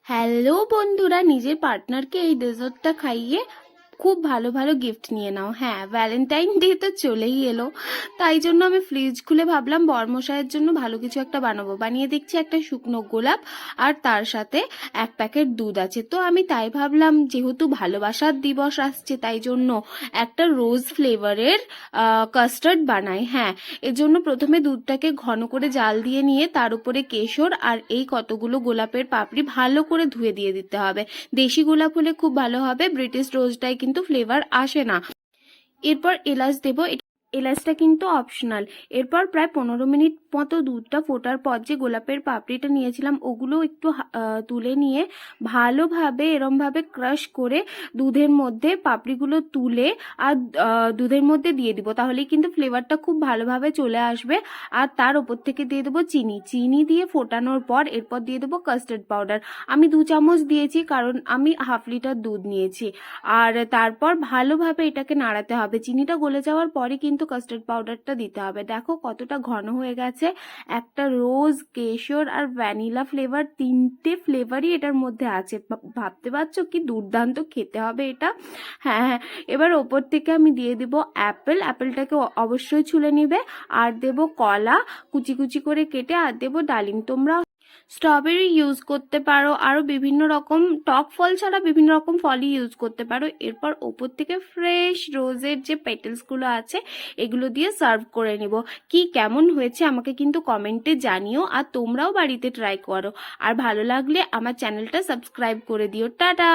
Hello বন্ধুরা, নিজের পার্টনারকে এই ডেজার্টটা খাইয়ে খুব ভালো ভালো গিফট নিয়ে নাও। হ্যাঁ, ভ্যালেন্টাইন ডে তো চলেই এলো, তাই জন্য আমি ফ্রিজ খুলে ভাবলাম বরমশাইয়ের জন্য ভালো কিছু একটা বানাবো। বানিয়ে দেখছি একটা শুকনো গোলাপ আর তার সাথে এক প্যাকেট দুধ আছে। তো আমি তাই ভাবলাম যেহেতু ভালোবাসার দিবস আসছে, তাই জন্য একটা রোজ ফ্লেভারের কাস্টার্ড বানাই। হ্যাঁ, এর জন্য প্রথমে দুধটাকে ঘন করে জাল দিয়ে নিয়ে তার উপরে কেশর আর এই কতগুলো গোলাপের পাপড়ি ভালো করে ধুয়ে দিয়ে দিতে হবে। দেশি গোলাপ হলে খুব ভালো হবে, ব্রিটিশ রোজটাই কিন্তু ফ্লেভার আসে না। এরপর এলাচ দেবো, এলাচটা কিন্তু অপশনাল। এরপর প্রায় 15 মিনিট মতো দুধটা ফোটার পর যে গোলাপের পাপড়িটা নিয়েছিলাম ওগুলো একটু তুলে নিয়ে ভালোভাবে এরমভাবে ক্রাশ করে দুধের মধ্যে পাপড়িগুলো তুলে আর দুধের মধ্যে দিয়ে দিব, তাহলেই কিন্তু ফ্লেভারটা খুব ভালোভাবে চলে আসবে। আর তার ওপর থেকে দিয়ে দেবো চিনি। চিনি দিয়ে ফোটানোর পর এরপর দিয়ে দেবো কাস্টার্ড পাউডার। আমি 2 চামচ দিয়েছি কারণ আমি হাফ লিটার দুধ নিয়েছি। আর তারপর ভালোভাবে এটাকে নাড়াতে হবে। চিনিটা গলে যাওয়ার পরে কিন্তু কাস্টার্ড পাউডারটা দিতে হবে। দেখো কতটা ঘন হয়ে গেছে। একটা রোজ, কেশর আর ভ্যানিলা ফ্লেভার, 3টে ফ্লেভারই এটার মধ্যে আছে। ভাবতে পারছো কি দুর্দান্ত খেতে হবে এটা। হ্যাঁ হ্যাঁ, এবার ওপর থেকে আমি দিয়ে দিব অ্যাপেলটাকে অবশ্যই ছুলে নিবে। আর দেব কলা কুচি কুচি করে কেটে, আর দেব ডালিম। তোমরা স্ট্রবেরি ইউজ করতে পারো, আরো বিভিন্ন রকম টক ফল ছাড়া বিভিন্ন রকম ফলই ইউজ করতে পারো। এরপর ওপর থেকে ফ্রেশ রোজের যে পেটেলস গুলো আছে এগুলো দিয়ে সার্ভ করে নিব। কি কেমন হয়েছে আমাকে কিন্তু কমেন্টে জানিও, আর তোমরাও বাড়িতে ট্রাই করো। আর ভালো লাগলে আমার চ্যানেলটা সাবস্ক্রাইব করে দিও। টাটা।